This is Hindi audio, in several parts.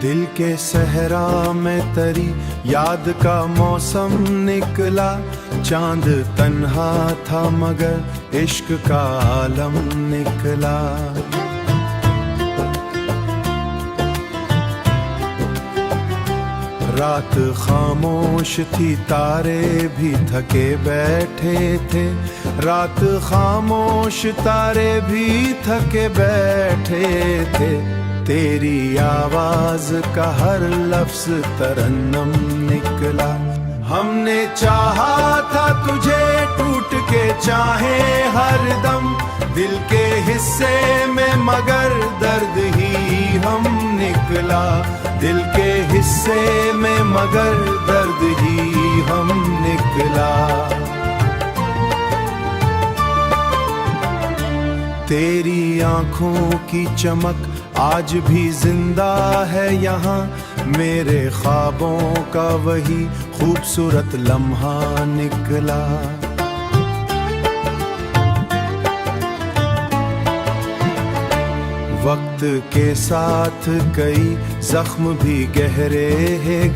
दिल के सहरा में तरी याद का मौसम निकला। चांद तन्हा था मगर इश्क का आलम निकला। रात खामोश थी, तारे भी थके बैठे थे। रात खामोश, तारे भी थके बैठे थे। तेरी आवाज का हर लफ्ज तरन्नम निकला। हमने चाहा था तुझे टूट के चाहे हर दम। दिल के हिस्से में मगर दर्द ही हम निकला। दिल के हिस्से में मगर दर्द ही हम निकला। तेरी आंखों की चमक आज भी जिंदा है यहाँ। मेरे ख्वाबों का वही खूबसूरत लम्हा निकला। वक्त के साथ कई जख्म भी गहरे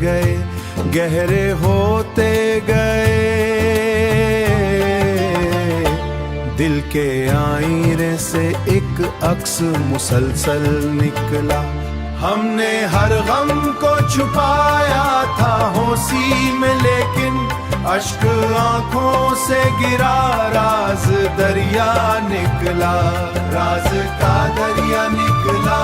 गए, गहरे होते गए। दिल के आईने से एक अक्स मुसलसल निकला। हमने हर गम को छुपाया था होशी में, लेकिन अश्क आंखों से गिरा। राज दरिया निकला, राज का दरिया निकला।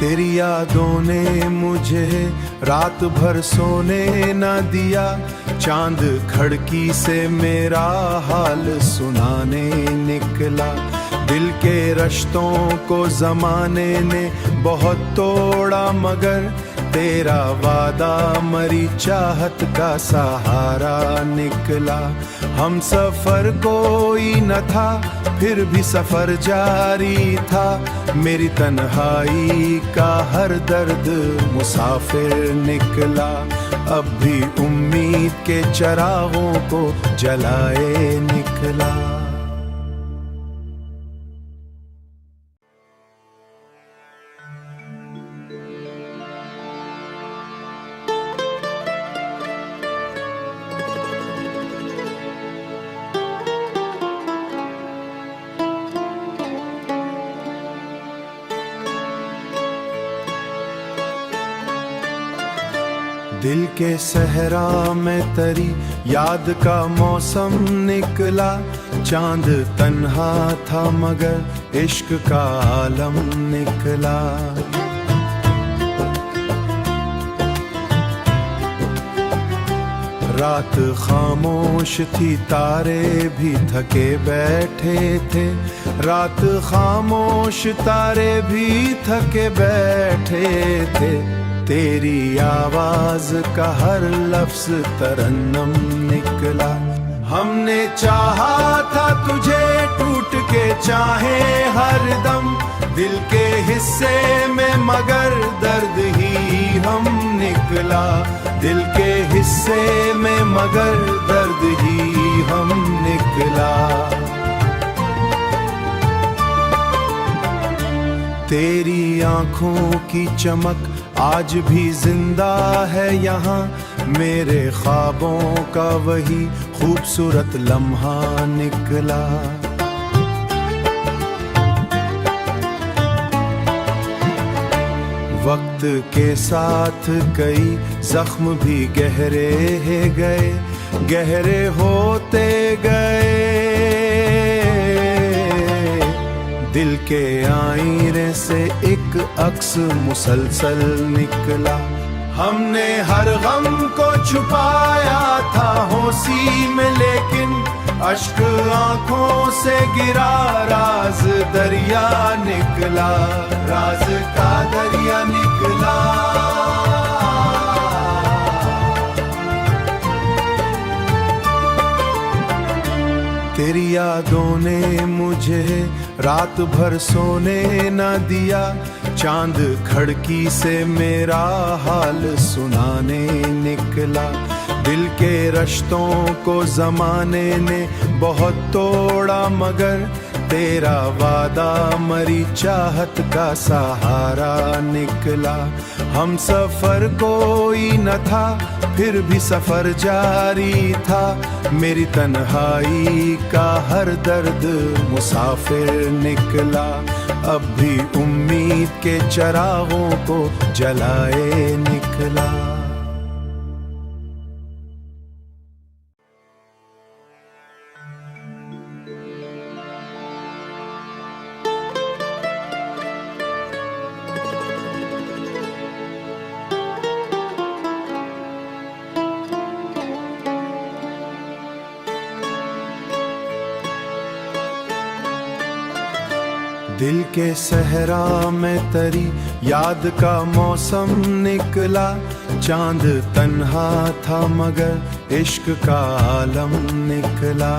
तेरी यादों ने मुझे रात भर सोने न दिया। चांद खिड़की से मेरा हाल सुनाने निकला। दिल के रिश्तों को जमाने ने बहुत तोड़ा, मगर तेरा वादा मरी चाहत का सहारा निकला। हम सफर कोई न था, फिर भी सफर जारी था। मेरी तन्हाई का हर दर्द मुसाफिर निकला। अब भी उम्मीद के चरागों को जलाए निकला। दिल के सहरा में तरी याद का मौसम निकला। चांद तन्हा था मगर इश्क का आलम निकला। रात खामोश थी, तारे भी थके बैठे थे। रात खामोश, तारे भी थके बैठे थे। तेरी आवाज का हर लफ्ज तरन्नम निकला। हमने चाहा था तुझे टूट के चाहे हर दम। दिल के हिस्से में मगर दर्द ही हम निकला। दिल के हिस्से में मगर दर्द ही हम निकला। तेरी आंखों की चमक आज भी जिंदा है यहाँ। मेरे ख्वाबों का वही खूबसूरत लम्हा निकला। वक्त के साथ कई जख्म भी गहरे गए, गहरे होते गए। दिल के आईने से एक अक्स मुसलसल निकला। हमने हर गम को छुपाया था होशी में, लेकिन अश्क आंखों से गिरा। राज दरिया निकला, राज का दरिया निकला। तेरी यादों ने मुझे रात भर सोने न दिया। चांद खिड़की से मेरा हाल सुनाने निकला। दिल के रिश्तों को जमाने ने बहुत तोड़ा, मगर तेरा वादा मरी चाहत का सहारा निकला। हम सफर कोई न था, फिर भी सफर जारी था। मेरी तन्हाई का हर दर्द मुसाफिर निकला। अब भी उम्मीद के चरागों को जलाए निकला। दिल के सहरा में तरी याद का मौसम निकला। चांद तन्हा था मगर इश्क का आलम निकला।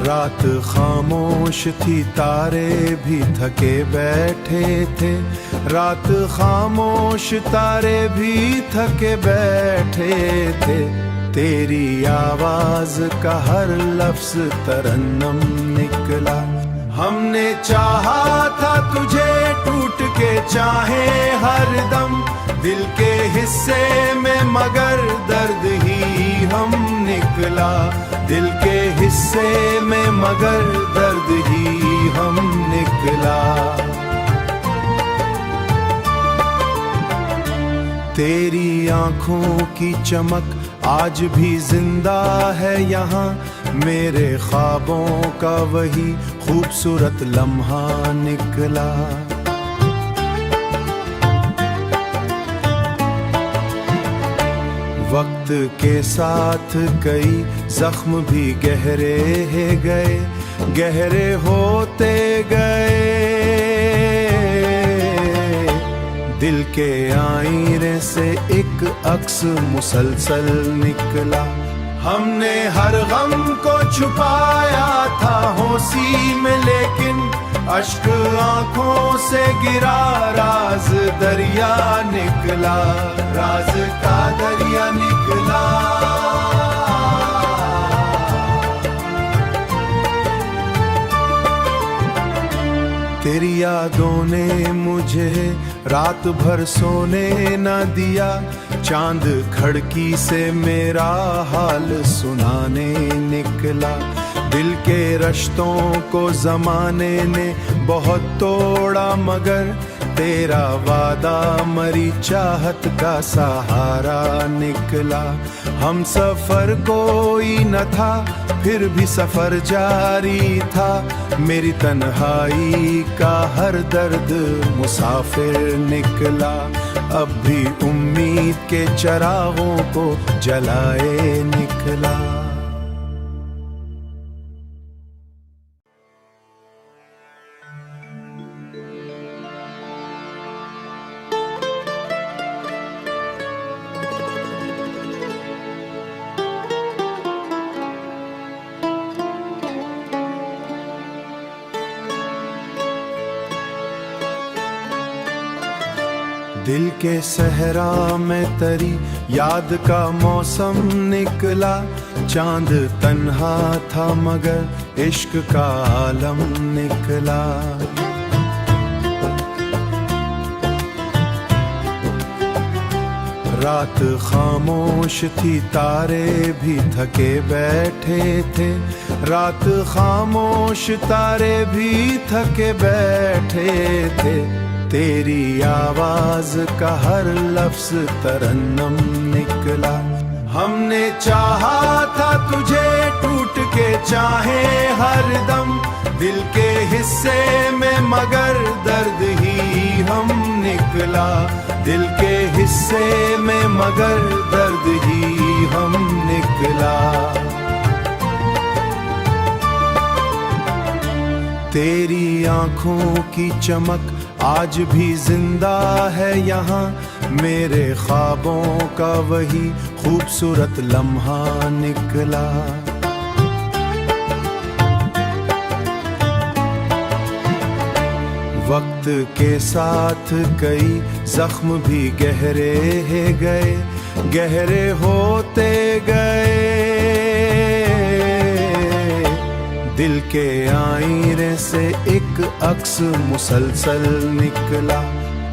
रात खामोश थी, तारे भी थके बैठे थे। रात खामोश, तारे भी थके बैठे थे। तेरी आवाज का हर लफ्ज तरन्नम निकला। हमने चाहा था तुझे, टूट के चाहे हर दम। दिल के हिस्से में मगर दर्द ही हम निकला। दिल के हिस्से में मगर दर्द ही हम निकला। तेरी आंखों की चमक आज भी जिंदा है यहाँ। मेरे ख्वाबों का वही खूबसूरत लम्हा निकला। वक्त के साथ कई जख्म भी गहरे गए, गहरे होते गए। दिल के आईने से एक अक्स मुसलसल निकला। हमने हर गम को छुपाया था होशी में, लेकिन अश्क आंखों से गिरा। राज दरिया निकला, राज का दरिया निकला। तेरी यादों ने मुझे रात भर सोने न दिया। चांद खिड़की से मेरा हाल सुनाने निकला। दिल के रिश्तों को जमाने ने बहुत तोड़ा, मगर तेरा वादा मरी चाहत का सहारा निकला। हम सफर कोई न था, फिर भी सफर जारी था। मेरी तन्हाई का हर दर्द मुसाफिर निकला। अब भी उम्मीद के चरागों को जलाए निकला। दिल के सहरा में तरी याद का मौसम निकला। चांद तन्हा था मगर इश्क का आलम निकला। रात खामोश थी, तारे भी थके बैठे थे। रात खामोश, तारे भी थके बैठे थे। तेरी आवाज का हर लफ्ज तरन्नम निकला। हमने चाहा था तुझे, टूट के चाहे हर दम। दिल के हिस्से में मगर दर्द ही हम निकला। दिल के हिस्से में मगर दर्द ही हम निकला। तेरी आंखों की चमक आज भी जिंदा है यहाँ। मेरे ख्वाबों का वही खूबसूरत लम्हा निकला। वक्त के साथ कई जख्म भी गहरे गए, गहरे होते गए। दिल के आईने से एक अक्स मुसलसल निकला।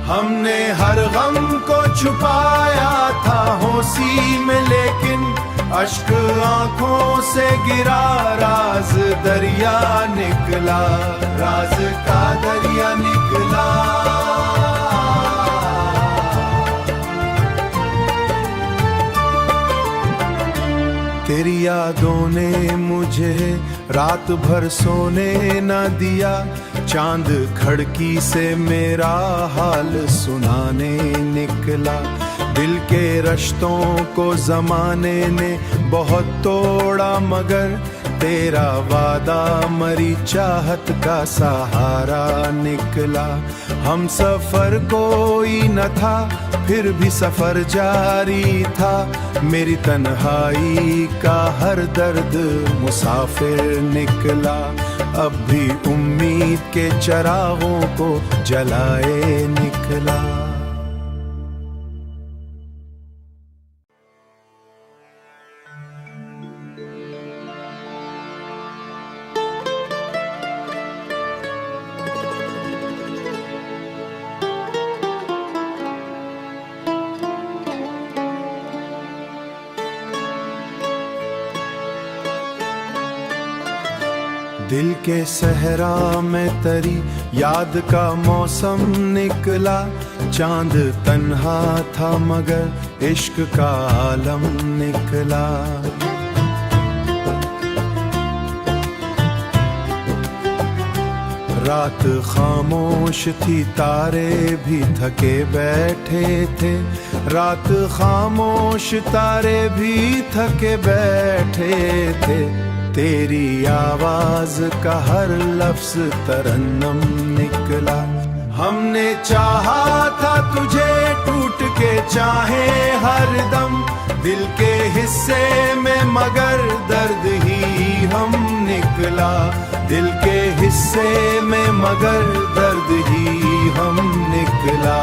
हमने हर गम को छुपाया था होशी में, लेकिन अश्क आंखों से गिरा, राज दरिया निकला, राज का दरिया निकला। तेरी यादों ने मुझे रात भर सोने न दिया, चांद खिड़की से मेरा हाल सुनाने निकला। दिल के रिश्तों को जमाने ने बहुत तोड़ा, मगर तेरा वादा मरी चाहत का सहारा निकला। हम सफर कोई न था, फिर भी सफर जारी था। मेरी तन्हाई का हर दर्द मुसाफिर निकला। अब भी उम्मीद के चरागों को जलाए निकला। दिल के सहरा में तरी याद का मौसम निकला। चांद तन्हा था मगर इश्क का आलम निकला। रात खामोश थी, तारे भी थके बैठे थे। रात खामोश, तारे भी थके बैठे थे। तेरी आवाज का हर लफ्ज तरन्नम निकला। हमने चाहा था तुझे, टूट के चाहे हर दम। दिल के हिस्से में मगर दर्द ही हम निकला। दिल के हिस्से में मगर दर्द ही हम निकला।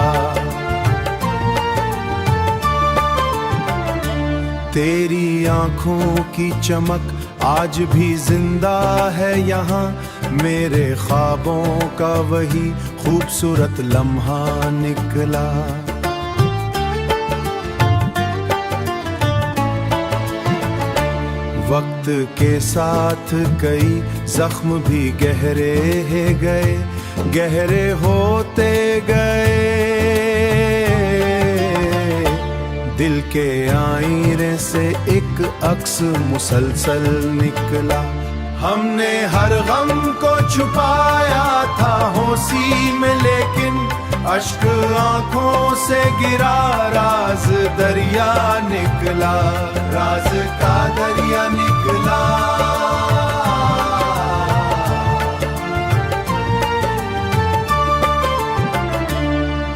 तेरी आंखों की चमक आज भी जिंदा है यहाँ। मेरे ख्वाबों का वही खूबसूरत लम्हा निकला। वक्त के साथ कई जख्म भी गहरे गए, गहरे होते गए। दिल के आईने से एक अक्स मुसलसल निकला। हमने हर गम को छुपाया था होशी में, लेकिन अश्क आंखों से गिरा। राज दरिया निकला, राज का दरिया निकला।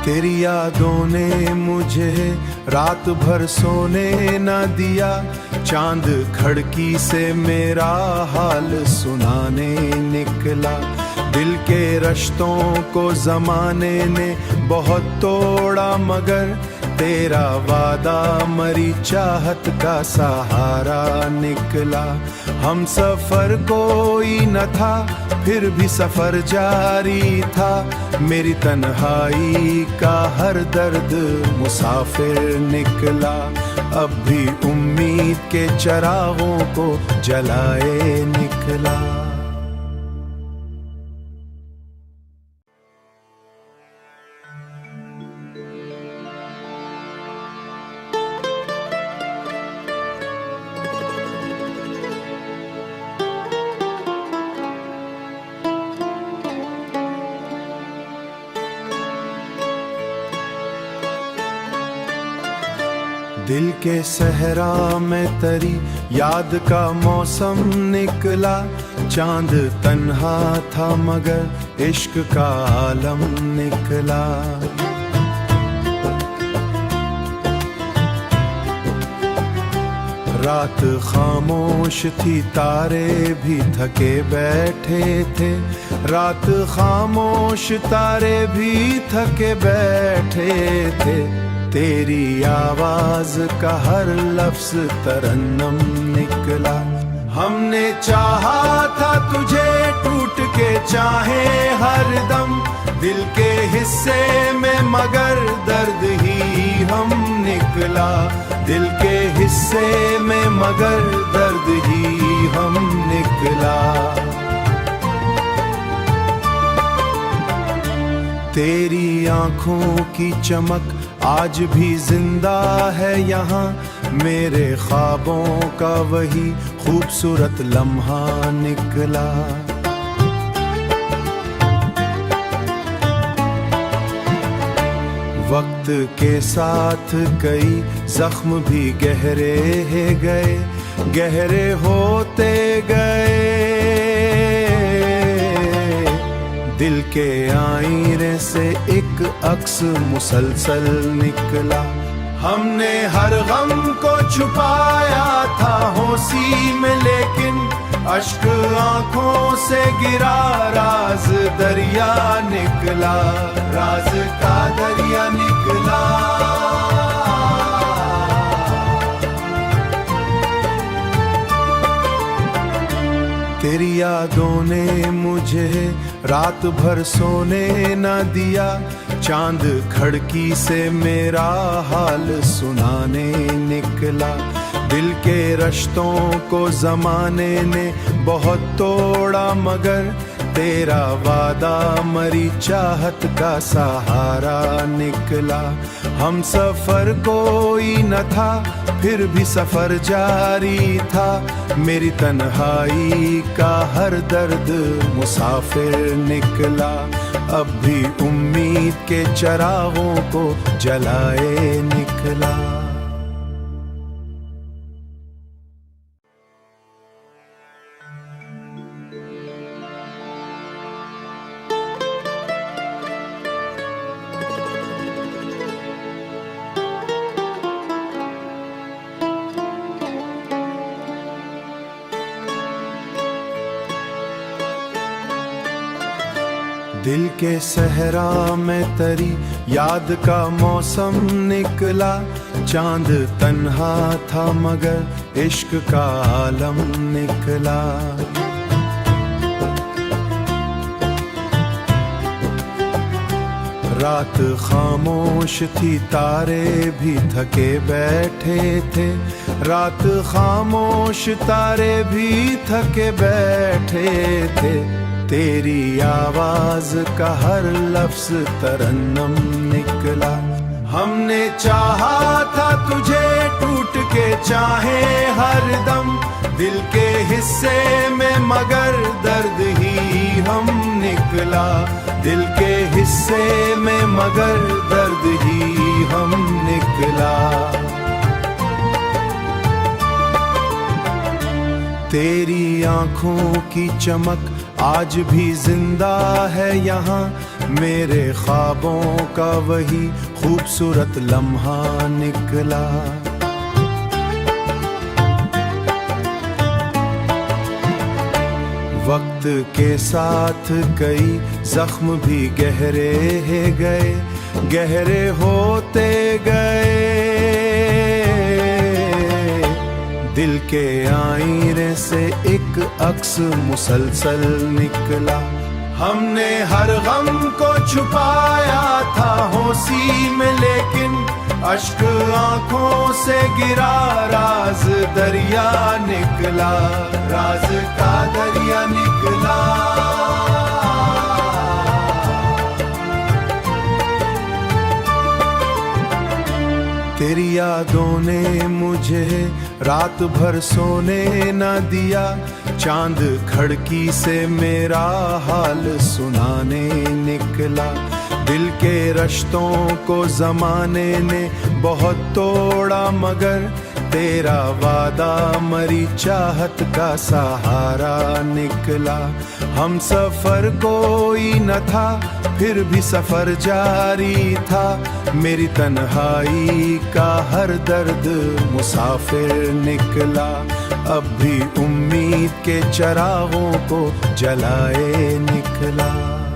तेरी यादों ने मुझे रात भर सोने न दिया। चांद खिड़की से मेरा हाल सुनाने निकला। दिल के रिश्तों को जमाने ने बहुत तोड़ा, मगर तेरा वादा मरी चाहत का सहारा निकला। हम सफर कोई न था, फिर भी सफर जारी था। मेरी तन्हाई का हर दर्द मुसाफिर निकला। अब भी उम्मीद के चरागों को जलाए निकला। दिल के सहरा में तरी याद का मौसम निकला। चांद तन्हा था मगर इश्क का आलम निकला। रात खामोश थी, तारे भी थके बैठे थे। रात खामोश तारे भी थके बैठे थे, तेरी आवाज का हर लफ्ज तरन्नम निकला। हमने चाहा था तुझे टूट के चाहे हर दम, दिल के हिस्से में मगर दर्द ही हम निकला। दिल के हिस्से में मगर दर्द ही हम निकला। तेरी आंखों की चमक आज भी जिंदा है यहाँ, मेरे ख्वाबों का वही खूबसूरत लम्हा निकला। वक्त के साथ कई जख्म भी गहरे गए, गहरे होते गए। दिल के आईने से एक अक्स मुसलसल निकला। हमने हर गम को छुपाया था होशी में, लेकिन अश्क आंखों से गिरा, राज दरिया निकला, राज का दरिया निकला। तेरी यादों ने मुझे रात भर सोने न दिया, चांद खिड़की से मेरा हाल सुनाने निकला। दिल के रिश्तों को जमाने ने बहुत तोड़ा, मगर तेरा वादा मरी चाहत का सहारा निकला। हम सफर कोई न था, फिर भी सफर जारी था, मेरी तन्हाई का हर दर्द मुसाफिर निकला। अब भी उम्मीद के चरागों को जलाए निकला। दिल के सहरा में तरी याद का मौसम निकला, चांद तन्हा था मगर इश्क का आलम निकला। रात खामोश थी, तारे भी थके बैठे थे, रात खामोश तारे भी थके बैठे थे, तेरी आवाज का हर लफ्ज तरन्नम निकला। हमने चाहा था तुझे टूट के चाहे हर दम, दिल के हिस्से में मगर दर्द ही हम निकला। दिल के हिस्से में मगर दर्द ही हम निकला। तेरी आंखों की चमक आज भी जिंदा है यहाँ, मेरे ख्वाबों का वही खूबसूरत लम्हा निकला। वक्त के साथ कई जख्म भी गहरे गए, गहरे होते गए। दिल के आईने से एक अक्स मुसलसल निकला। हमने हर गम को छुपाया था होशी में, लेकिन अश्क आंखों से गिरा, राज दरिया निकला, राज का दरिया निकला। तेरी यादों ने मुझे रात भर सोने न दिया, चांद खिड़की से मेरा हाल सुनाने निकला। दिल के रिश्तों को जमाने ने बहुत तोड़ा, मगर तेरा वादा मरी चाहत का सहारा निकला। हम सफर कोई न था, फिर भी सफर जारी था, मेरी तन्हाई का हर दर्द मुसाफिर निकला। अब भी उम्मीद के चरागों को जलाए निकला। निकला।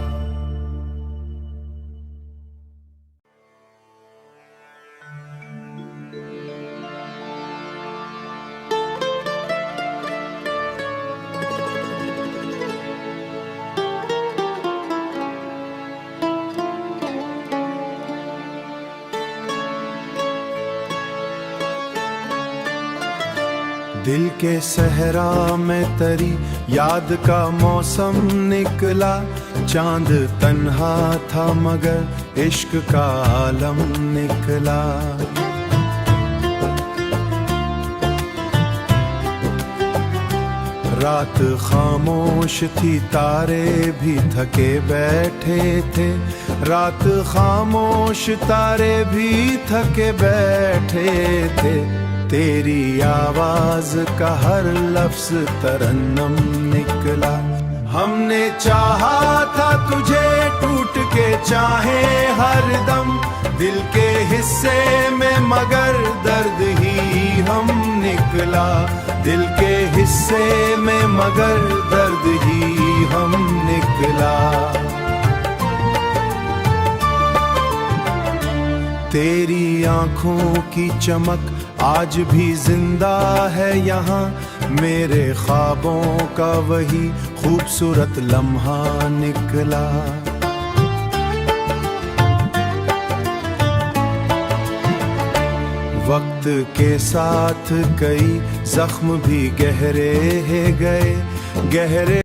दिल के सहरा में तरी याद का मौसम निकला, चांद तन्हा था मगर इश्क का आलम निकला। रात खामोश थी, तारे भी थके बैठे थे। रात खामोश, तारे भी थके बैठे थे। तेरी आवाज का हर लफ्ज तरन्नम निकला। हमने चाहा था तुझे, टूट के चाहे हर दम। दिल के हिस्से में मगर दर्द ही हम निकला। दिल के हिस्से में मगर दर्द ही हम निकला। तेरी आंखों की चमक आज भी जिंदा है यहाँ। मेरे ख्वाबों का वही खूबसूरत लम्हा निकला। वक्त के साथ कई जख्म भी गहरे गए, गहरे